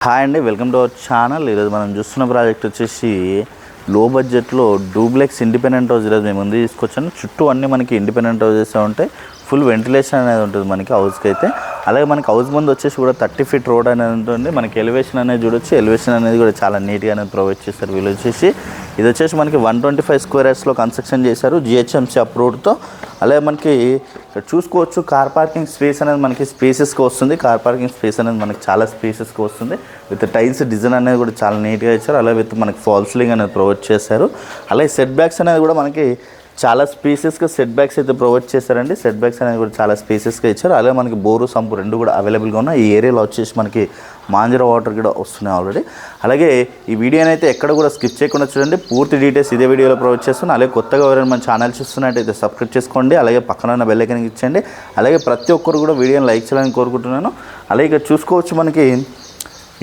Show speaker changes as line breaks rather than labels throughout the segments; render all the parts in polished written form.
Hi అండి, welcome to our channel. ఈరోజు మనం చూస్తున్న ప్రాజెక్ట్ వచ్చేసి లో బడ్జెట్లో డూప్లెక్స్ ఇండిపెండెంట్ హౌస్ ఈరోజు మేము ముందు తీసుకొచ్చాను. చుట్టూ అన్నీ మనకి ఇండిపెండెంట్ హౌసెస్ ఉంటాయి. ఫుల్ వెంటిలేషన్ అనేది ఉంటుంది మనకి హౌస్కి అయితే. అలాగే మనకి హౌస్ ముందు వచ్చేసి కూడా 30 feet రోడ్ అనేది ఉంటుంది. మనకి ఎలివేషన్ అనేది చూడొచ్చు. ఎలివేషన్ అనేది కూడా చాలా నీట్గా అనేది ప్రొవైడ్ చేస్తారు వీళ్ళు వచ్చేసి. ఇది వచ్చేసి మనకి 125 square yardsలో కన్స్ట్రక్షన్ చేశారు GHMC అప్రూవ్డ్తో. అలాగే మనకి ఇక్కడ చూసుకోవచ్చు కార్ పార్కింగ్ స్పేస్ అనేది మనకి స్పేసెస్గా వస్తుంది. కార్ పార్కింగ్ స్పేస్ అనేది మనకి చాలా స్పేసెస్గా వస్తుంది. విత్ టైల్స్ డిజైన్ అనేది కూడా చాలా నీట్గా ఇచ్చారు. అలాగే విత్ మనకి ఫాల్ సీలింగ్ అనేది ప్రొవైడ్ చేశారు. అలాగే సెట్ బ్యాక్స్ అనేది కూడా మనకి చాలా స్పేసెస్గా సెట్ బ్యాక్స్ అయితే ప్రొవైడ్ చేశారండి. సెట్ బ్యాక్స్ అనేది కూడా చాలా స్పేసెస్గా ఇచ్చారు. అలాగే మనకి బోరు సంపు రెండు కూడా అవైలబుల్గా ఉన్నాయి. ఈ ఏరియాలో వచ్చేసి మనకి మాంజరా వాటర్ కూడా వస్తున్నాయి ఆల్రెడీ. అలాగే ఈ వీడియోని అయితే ఎక్కడ కూడా స్కిప్ చేయకుండా చూడండి. పూర్తి డీటెయిల్స్ ఇదే వీడియోలో ప్రొవైడ్ చేస్తున్నాను. అలాగే కొత్తగా ఎవరైనా మన ఛానల్ చూస్తున్నట్టయితే సబ్స్క్రైబ్ చేసుకోండి. అలాగే పక్కన ఉన్న బెల్ ఐకాన్ ఇచ్చండి. అలాగే ప్రతి ఒక్కరు కూడా వీడియోని లైక్ చేయాలని కోరుకుంటున్నాను. అలాగే ఇక్కడ చూసుకోవచ్చు మనకి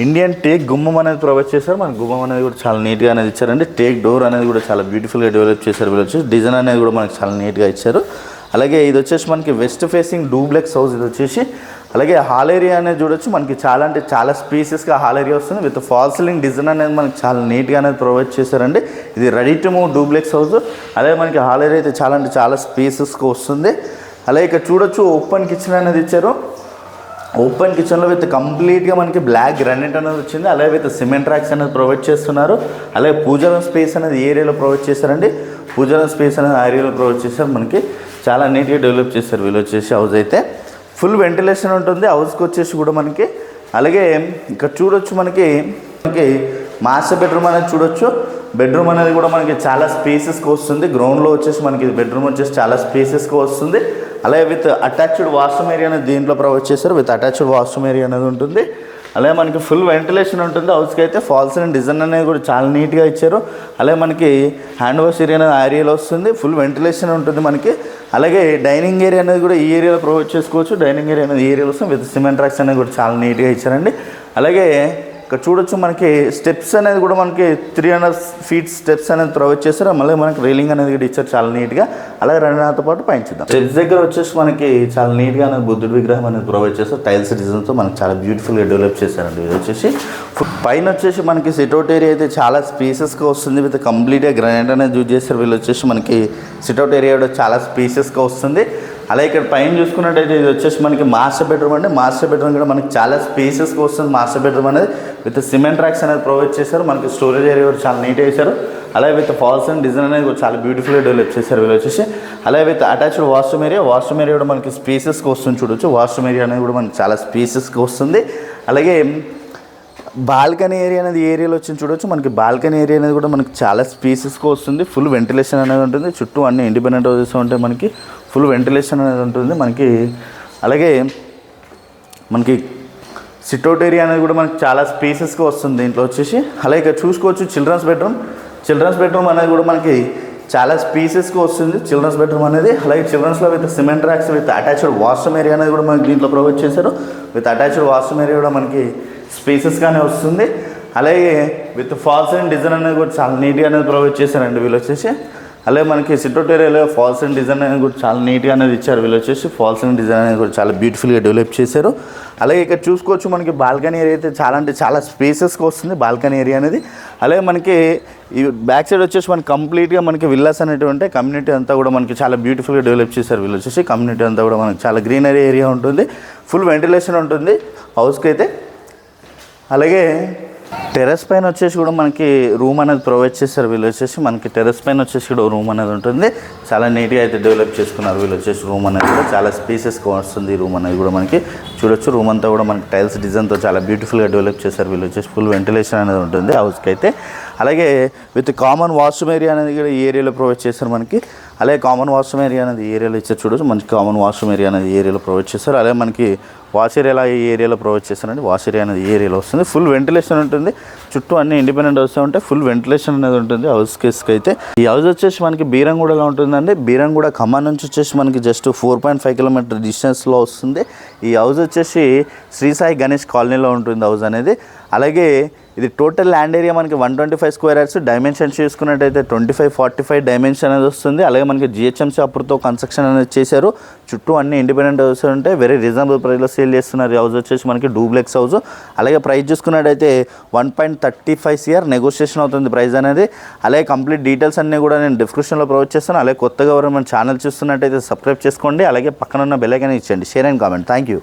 ఇండియన్ టేక్ గుమ్మం అనేది ప్రొవైడ్ చేశారు. మన గుమ్మం అనేది కూడా చాలా నీట్గా అనేది ఇచ్చారండి. టేక్ డోర్ అనేది కూడా చాలా బ్యూటిఫుల్గా డెవలప్ చేశారు వీళ్ళు వచ్చేసి. డిజైన్ అనేది కూడా మనకి చాలా నీట్గా ఇచ్చారు. అలాగే ఇది వచ్చేసి మనకి వెస్ట్ ఫేసింగ్ డూప్లెక్స్ హౌస్ ఇది వచ్చేసి. అలాగే హాల్ ఏరియా అనేది చూడొచ్చు. మనకి చాలా అంటే చాలా స్పేసెస్గా హాల్ ఏరియా వస్తుంది. విత్ ఫాల్ సీలింగ్ డిజైన్ అనేది మనకి చాలా నీట్గా అనేది ప్రొవైడ్ చేశారండి. ఇది ready to move duplex house. అలాగే మనకి హాల్ ఏరియా అయితే చాలా అంటే చాలా స్పేసెస్గా వస్తుంది. అలాగే ఇక్కడ చూడొచ్చు ఓపెన్ కిచెన్ అనేది ఇచ్చారు. ఓపెన్ కిచెన్లో విత్ కంప్లీట్గా మనకి బ్లాక్ గ్రానైట్ అనేది వచ్చింది. అలాగే విత్ సిమెంట్ ర్యాక్స్ అనేది ప్రొవైడ్ చేస్తున్నారు. అలాగే పూజల స్పేస్ అనేది ఏరియాలో ప్రొవైడ్ చేశారండి. పూజల స్పేస్ అనేది ఏరియాలో ప్రొవైడ్ చేశారు. మనకి చాలా నీట్గా డెవలప్ చేస్తారు వీళ్ళు వచ్చేసి. హౌస్ అయితే ఫుల్ వెంటిలేషన్ ఉంటుంది హౌస్కి వచ్చేసి కూడా మనకి. అలాగే ఇక్కడ చూడొచ్చు మనకి మాస్టర్ బెడ్రూమ్ అనేది చూడొచ్చు. బెడ్రూమ్ అనేది కూడా మనకి చాలా స్పేసెస్గా వస్తుంది. గ్రౌండ్లో వచ్చేసి మనకి బెడ్రూమ్ వచ్చేసి చాలా స్పేసెస్గా వస్తుంది. అలాగే విత్ అటాచ్డ్ వాష్రూమ్ ఏరియా అనేది దీంట్లో ప్రొవైడ్ చేశారు. విత్ అటాచ్డ్ వాష్రూమ్ ఏరియా అనేది ఉంటుంది. అలాగే మనకి ఫుల్ వెంటిలేషన్ ఉంటుంది హౌస్కి అయితే. ఫాల్ సీలింగ్ డిజైన్ అనేది కూడా చాలా నీట్గా ఇచ్చారు. అలాగే మనకి హ్యాండ్ వాష్ ఏరియా అనేది ఏరియాలో వస్తుంది. ఫుల్ వెంటిలేషన్ ఉంటుంది మనకి. అలాగే డైనింగ్ ఏరియా అనేది కూడా ఈ ఏరియాలో ప్రొవైడ్ చేసుకోవచ్చు. డైనింగ్ ఏరియా అనేది ఈ ఏరియాలో వస్తుంది. విత్ సిమెంట్ ర్యాక్స్ అనేది కూడా చాలా నీట్గా ఇచ్చారండి. అలాగే ఇక్కడ చూడొచ్చు మనకి స్టెప్స్ అనేది కూడా మనకి 300 feet స్టెప్స్ అనేది ప్రొవైడ్ చేస్తారు. మళ్ళీ మనకి రైలింగ్ అనేది కూడా ఇచ్చారు చాలా నీట్గా. అలాగే రెండుతో పాటు పైంచుద్దాం. స్టెప్స్ దగ్గర వచ్చేసి మనకి చాలా నీట్గా అనేది బుద్ధుడి విగ్రహం అనేది ప్రొవైడ్ చేస్తారు. టైల్స్ డిజైన్తో మనకి చాలా బ్యూటిఫుల్గా డెవలప్ చేశారండి. ఇది వచ్చేసి పైన వచ్చేసి మనకి సిట్అవుట్ ఏరియా అయితే చాలా స్పేసెస్గా వస్తుంది. విత్ కంప్లీట్గా గ్రానైట్ అనేది యూజ్ చేస్తారు వీళ్ళు వచ్చేసి. మనకి సిట్అవుట్ ఏరియా కూడా చాలా స్పేసెస్గా వస్తుంది. అలాగే ఇక్కడ పైన చూసుకున్నట్టయితే ఇది వచ్చేసి మనకి మాస్టర్ బెడ్రూమ్ అండి. మాస్టర్ బెడ్రూమ్ కూడా మనకి చాలా స్పేసెస్గా వస్తుంది. మాస్టర్ బెడ్రూమ్ అనేది విత్ సిమెంట్ ర్యాక్స్ అనేది ప్రొవైడ్ చేశారు. మనకి స్టోరేజ్ ఏరియా కూడా చాలా నీట్గా చేశారు. అలాగే విత్ ఫాల్స్ అండ్ డిజైన్ అనేది కూడా చాలా బ్యూటిఫుల్గా డెవలప్ చేశారు వీళ్ళు వచ్చేసి. అలాగే with attached washroom area. Washroom area కూడా మనకి స్పేసెస్గా వస్తుంది చూడొచ్చు. వాష్రూమ్ ఏరియా అనేది కూడా మనకి చాలా స్పేసెస్గా వస్తుంది. అలాగే బాల్కనీ ఏరియా అనేది ఏరియాలో వచ్చింది చూడొచ్చు. మనకి బాల్కనీ ఏరియా అనేది కూడా మనకి చాలా స్పేసెస్గా వస్తుంది. ఫుల్ వెంటిలేషన్ అనేది ఉంటుంది. చుట్టూ అన్ని ఇండిపెండెంట్ హౌసెస్ ఉంటాయి మనకి. ఫుల్ వెంటిలేషన్ అనేది ఉంటుంది మనకి. అలాగే మనకి సిట్అవుట్ ఏరియా అనేది కూడా మనకి చాలా స్పేసెస్గా వస్తుంది దీంట్లో వచ్చేసి. అలాగే ఇక్కడ చూసుకోవచ్చు చిల్డ్రన్స్ బెడ్రూమ్. చిల్డ్రన్స్ బెడ్రూమ్ అనేది కూడా మనకి చాలా స్పేసెస్గా వస్తుంది చిల్డ్రన్స్ బెడ్రూమ్ అనేది. అలాగే చిల్డ్రన్స్లో with cement racks with attached washroom area అనేది కూడా మనకి దీంట్లో ప్రొవైడ్ చేశారు. విత్ అటాచ్డ్ వాష్రూమ్ ఏరియా కూడా మనకి స్పేసెస్గానే వస్తుంది. అలాగే విత్ ఫాల్స్ అండ్ డిజైన్ అనేది కూడా చాలా నీట్గా అనేది ప్రొవైడ్ చేశారండి వీళ్ళు వచ్చేసి. అలాగే మనకి సిట్అవుట్ ఏరియాలో ఫాల్స్ అండ్ డిజైన్ అనేది కూడా చాలా నీట్గా అనేది ఇచ్చారు వీళ్ళు వచ్చేసి. ఫాల్స్ అండ్ డిజైన్ అనేది కూడా చాలా బ్యూటిఫుల్గా డెవలప్ చేశారు. అలాగే ఇక్కడ చూసుకోవచ్చు మనకి బాల్కనీ ఏరియా అయితే చాలా అంటే చాలా స్పేసెస్గా వస్తుంది బాల్కనీ ఏరియా అనేది. అలాగే మనకి ఈ బ్యాక్ సైడ్ వచ్చేసి మనకి కంప్లీట్గా మనకి విల్లాస్ అనేవి ఉంటాయి. కమ్యూనిటీ అంతా కూడా మనకి చాలా బ్యూటిఫుల్గా డెవలప్ చేశారు వీళ్ళు వచ్చేసి. కమ్యూనిటీ అంతా కూడా మనకి చాలా గ్రీనరీ ఏరియా ఉంటుంది. ఫుల్ వెంటిలేషన్ ఉంటుంది హౌస్కి అయితే. అలాగే టెర్రస్ పైన వచ్చేసి కూడా మనకి రూమ్ అనేది ప్రొవైడ్ చేస్తారు వీళ్ళు వచ్చేసి. మనకి టెర్రస్ పైన వచ్చేసి కూడా రూమ్ అనేది ఉంటుంది. చాలా నీట్గా అయితే డెవలప్ చేసుకున్నారు వీళ్ళు వచ్చేసి. రూమ్ అనేది కూడా చాలా స్పేసెస్గా వస్తుంది రూమ్ అనేది కూడా మనకి చూడొచ్చు. రూమ్ అంతా కూడా మనకి టైల్స్ డిజైన్తో చాలా బ్యూటిఫుల్గా డెవలప్ చేస్తారు వీళ్ళు వచ్చేసి. ఫుల్ వెంటిలేషన్ అనేది ఉంటుంది హౌస్కి అయితే. అలాగే విత్ కామన్ వాష్రూమ్ ఏరియా అనేది కూడా ఈ ఏరియాలో ప్రొవైడ్ చేస్తారు మనకి. అలాగే కామన్ వాష్రూమ్ ఏరియా అనేది ఏరియాలో ఇచ్చారు చూడొచ్చు. మనకి కామన్ వాష్రూమ్ ఏరియా అనేది ఏరియాలో ప్రొవైడ్ చేస్తారు. అలాగే మనకి వాష్ ఏరియా ఈ ఏరియాలో ప్రొవైడ్ చేస్తారండి. వాష్ ఏరియా అనేది ఏరియాలో వస్తుంది. ఫుల్ వెంటిలేషన్ ఉంటుంది. చుట్టూ అన్ని ఇండిపెండెంట్ హౌస్ ఉంటాయి. ఫుల్ వెంటిలేషన్ అనేది ఉంటుంది హౌస్ కేస్కి అయితే. ఈ హౌస్ వచ్చేసి మనకి బీరంగూడలో ఉంటుందండి. బీరంగూడ ఖమ్మం నుంచి వచ్చేసి మనకి జస్ట్ 4.5 kilometer డిస్టెన్స్లో వస్తుంది. ఈ హౌస్ వచ్చేసి శ్రీ సాయి గణేష్ కాలనీలో ఉంటుంది హౌస్ అనేది. అలాగే ఇది టోటల్ ల్యాండ్ ఏరియా మనకి 125 స్క్వేర్ యార్డ్స్. డైమెన్షన్స్ చూసుకున్నట్టయితే 25-45 డైమెన్షన్ అనేది వస్తుంది. అలాగే మనకి జిహెచ్ఎంసీ అప్రూవ్తో కన్స్ట్రక్షన్ అనేది చేశారు. చుట్టూ అన్ని ఇండిపెండెంట్ హౌస్ ఉంటాయి. వెరీ రీజనబుల్ ప్రైస్లో సేల్ చేస్తున్నారు. ఈ హౌస్ వచ్చేసి మనకి డూప్లెక్స్ హౌస్. అలాగే ప్రైస్ చూసుకున్నట్టయితే 1.35 CR నెగోషియేషన్ అవుతుంది ప్రైస్ అనేది. అలాగే కంప్లీట్ డీటెయిల్స్ అన్నీ కూడా నేను డిస్క్రిప్షన్లో ప్రొవైడ్ చేస్తాను. అలాగే కొత్తగా ఎవరైనా మన ఛానల్ చూస్తున్నట్టయితే సబ్స్క్రైబ్ చేసుకోండి. అలాగే పక్కన ఉన్న బెల్ ఐకాన్ ఇచ్చండి. Share and comment. Thank you.